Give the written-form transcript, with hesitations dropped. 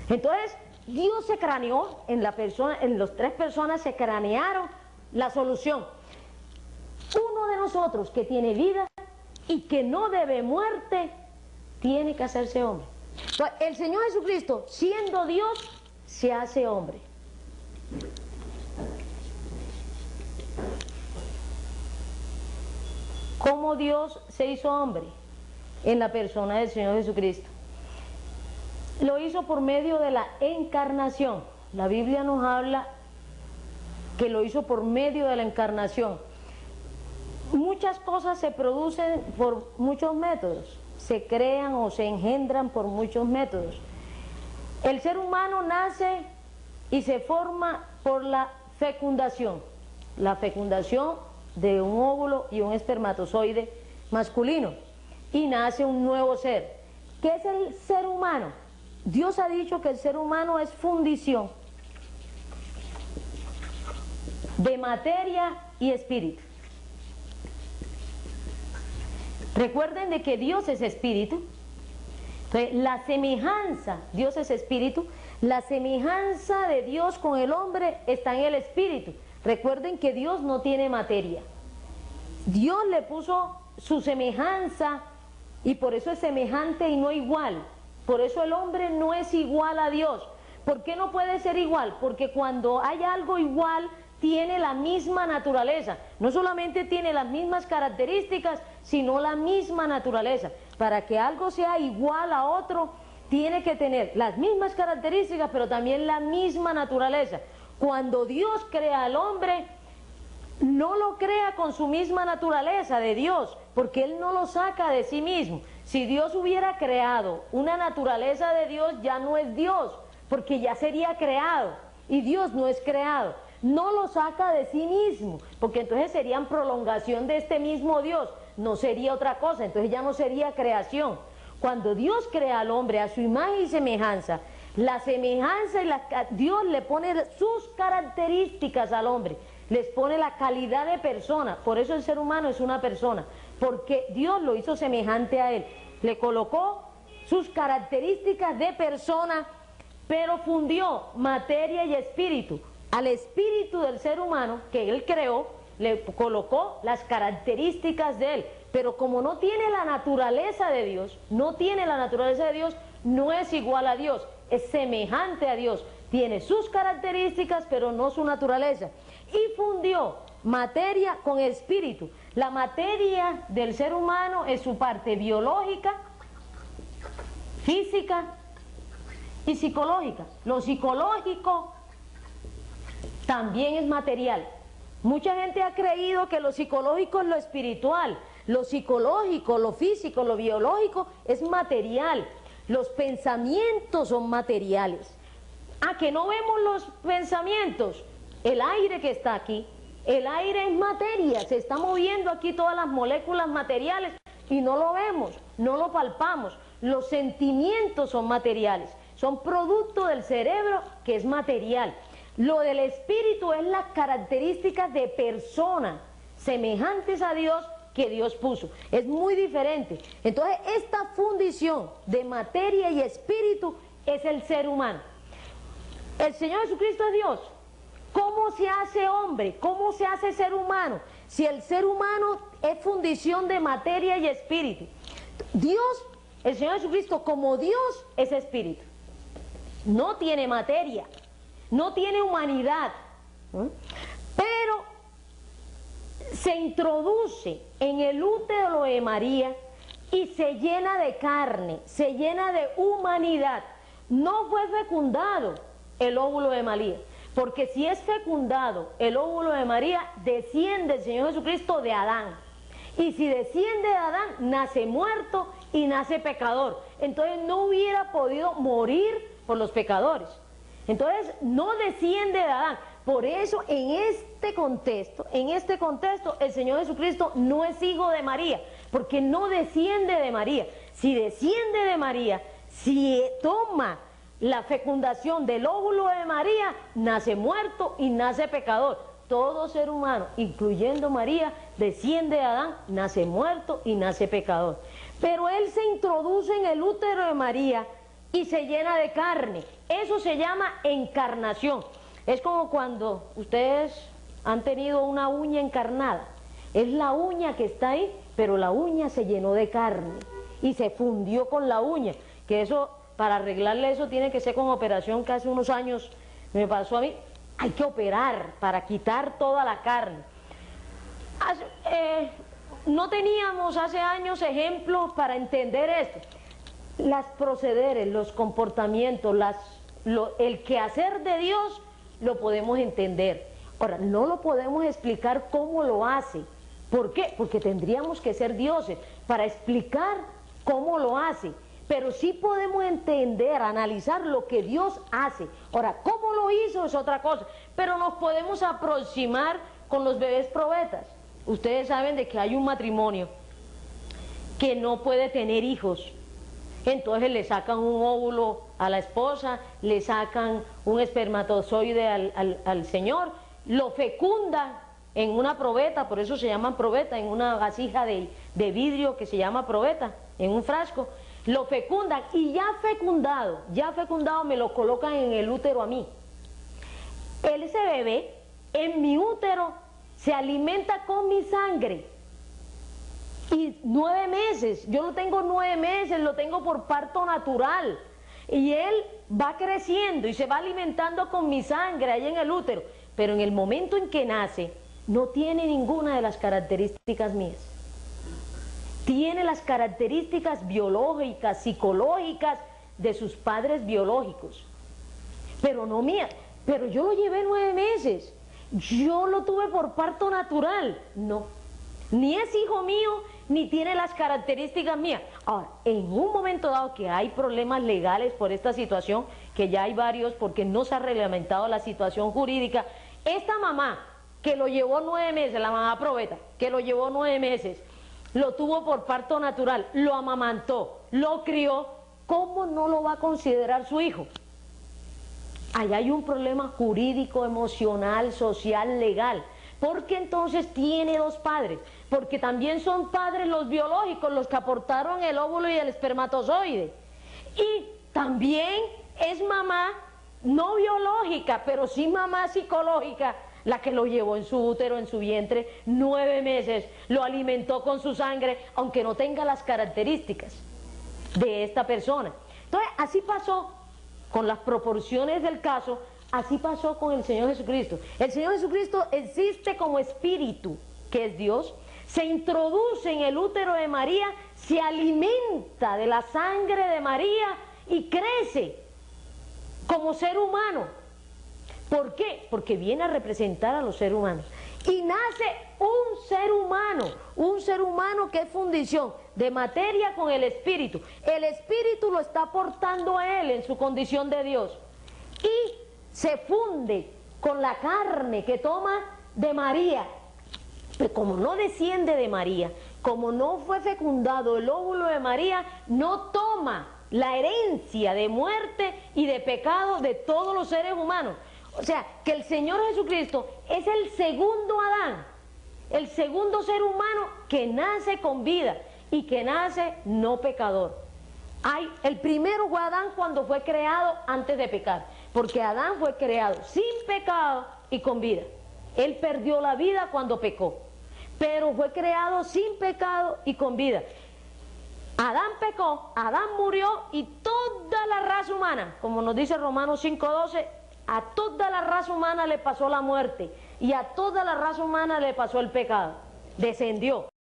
Entonces, Dios se craneó en la persona, en las tres personas se cranearon la solución. Uno de nosotros que tiene vida y que no debe muerte, tiene que hacerse hombre. Entonces, el Señor Jesucristo, siendo Dios, se hace hombre. ¿Cómo Dios se hizo hombre? En la persona del Señor Jesucristo. Lo hizo por medio de la encarnación. La Biblia nos habla que lo hizo por medio de la encarnación. Muchas cosas se producen por muchos métodos, se crean o se engendran por muchos métodos. El ser humano nace y se forma por la fecundación de un óvulo y un espermatozoide masculino, y nace un nuevo ser. ¿Qué es el ser humano? Dios ha dicho que el ser humano es fundición de materia y espíritu. Recuerden de que Dios es espíritu. Entonces, la semejanza, Dios es espíritu, la semejanza de Dios con el hombre está en el espíritu. Recuerden que Dios no tiene materia. Dios le puso su semejanza y por eso es semejante y no igual. Por eso el hombre no es igual a Dios. ¿Por qué no puede ser igual? Porque cuando hay algo igual, tiene la misma naturaleza. No solamente tiene las mismas características, sino la misma naturaleza. Para que algo sea igual a otro, tiene que tener las mismas características, pero también la misma naturaleza. Cuando Dios crea al hombre, no lo crea con su misma naturaleza de Dios, porque Él no lo saca de sí mismo. Si Dios hubiera creado una naturaleza de Dios, ya no es Dios, porque ya sería creado, y Dios no es creado. No lo saca de sí mismo, porque entonces serían prolongación de este mismo Dios, no sería otra cosa, entonces ya no sería creación. Cuando Dios crea al hombre a su imagen y semejanza, la semejanza y Dios le pone sus características al hombre, les pone la calidad de persona. Por eso el ser humano es una persona, porque Dios lo hizo semejante a él, le colocó sus características de persona, pero fundió materia y espíritu. Al espíritu del ser humano que él creó, le colocó las características de él, pero como no tiene la naturaleza de Dios, no es igual a Dios, es semejante a Dios, tiene sus características, pero no su naturaleza. Y fundió materia con espíritu. La materia del ser humano es su parte biológica, física y psicológica. Lo psicológico también es material. Mucha gente ha creído que lo psicológico es lo espiritual. Lo psicológico, lo físico, lo biológico es material. Los pensamientos son materiales. Ah, que no vemos los pensamientos. El aire que está aquí, el aire es materia, se está moviendo aquí todas las moléculas materiales y no lo vemos, no lo palpamos. Los sentimientos son materiales, son producto del cerebro que es material. Lo del espíritu es las características de persona semejantes a Dios que Dios puso. Es muy diferente. Entonces, esta fundición de materia y espíritu es el ser humano. El Señor Jesucristo es Dios. ¿Cómo se hace hombre? ¿Cómo se hace ser humano? Si el ser humano es fundición de materia y espíritu. Dios, el Señor Jesucristo, como Dios, es espíritu. No tiene materia, no tiene humanidad, pero se introduce en el útero de María y se llena de carne, se llena de humanidad. No fue fecundado el óvulo de María, porque si es fecundado el óvulo de María, desciende el Señor Jesucristo de Adán. Y si desciende de Adán, nace muerto y nace pecador. Entonces no hubiera podido morir por los pecadores. Entonces no desciende de Adán. Por eso en este contexto, el Señor Jesucristo no es hijo de María, porque no desciende de María. Si desciende de María, si toma la fecundación del óvulo de María, nace muerto y nace pecador. Todo ser humano, incluyendo María, desciende de Adán, nace muerto y nace pecador. Pero él se introduce en el útero de María y se llena de carne. Eso se llama encarnación. Es como cuando ustedes han tenido una uña encarnada. Es la uña que está ahí, pero la uña se llenó de carne y se fundió con la uña. Que eso, para arreglarle eso, tiene que ser con operación que hace unos años me pasó a mí. Hay que operar para quitar toda la carne. No teníamos hace años ejemplos para entender esto. Las procederes, los comportamientos, el quehacer de Dios lo podemos entender. Ahora, no lo podemos explicar cómo lo hace. ¿Por qué? Porque tendríamos que ser dioses para explicar cómo lo hace. Pero sí podemos entender, analizar lo que Dios hace. Ahora, cómo lo hizo es otra cosa. Pero nos podemos aproximar con los bebés probetas. Ustedes saben de que hay un matrimonio que no puede tener hijos. Entonces le sacan un óvulo a la esposa, le sacan un espermatozoide al señor, lo fecundan en una probeta, por eso se llaman probeta, en una vasija de vidrio que se llama probeta, en un frasco, lo fecundan y ya fecundado me lo colocan en el útero a mí. Ese bebé en mi útero se alimenta con mi sangre. Y 9 meses, yo lo tengo 9 meses, lo tengo por parto natural. Y él va creciendo y se va alimentando con mi sangre ahí en el útero. Pero en el momento en que nace, no tiene ninguna de las características mías. Tiene las características biológicas, psicológicas de sus padres biológicos. Pero no mías. Pero yo lo llevé 9 meses. Yo lo tuve por parto natural. No. Ni es hijo mío, ni tiene las características mías. Ahora, en un momento dado que hay problemas legales por esta situación, que ya hay varios porque no se ha reglamentado la situación jurídica, esta mamá que lo llevó 9 meses, la mamá probeta, que lo llevó 9 meses, lo tuvo por parto natural, lo amamantó, lo crió, ¿cómo no lo va a considerar su hijo? Allá hay un problema jurídico, emocional, social, legal. Porque entonces tiene 2 padres, porque también son padres los biológicos, los que aportaron el óvulo y el espermatozoide. Y también es mamá, no biológica, pero sí mamá psicológica, la que lo llevó en su útero, en su vientre, 9 meses, lo alimentó con su sangre, aunque no tenga las características de esta persona. Entonces, así pasó con las proporciones del caso. Así pasó con el Señor Jesucristo. El Señor Jesucristo existe como espíritu, que es Dios, se introduce en el útero de María, se alimenta de la sangre de María y crece como ser humano. ¿Por qué? Porque viene a representar a los seres humanos. Y nace un ser humano que es fundición de materia con el espíritu. El espíritu lo está aportando a él en su condición de Dios. Y se funde con la carne que toma de María. Pero como no desciende de María, como no fue fecundado el óvulo de María, no toma la herencia de muerte y de pecado de todos los seres humanos. O sea, que el Señor Jesucristo es el segundo Adán, el segundo ser humano que nace con vida y que nace no pecador. El primero fue Adán cuando fue creado antes de pecar, porque Adán fue creado sin pecado y con vida. Él perdió la vida cuando pecó, pero fue creado sin pecado y con vida. Adán pecó, Adán murió y toda la raza humana, como nos dice Romanos 5:12, a toda la raza humana le pasó la muerte y a toda la raza humana le pasó el pecado. Descendió.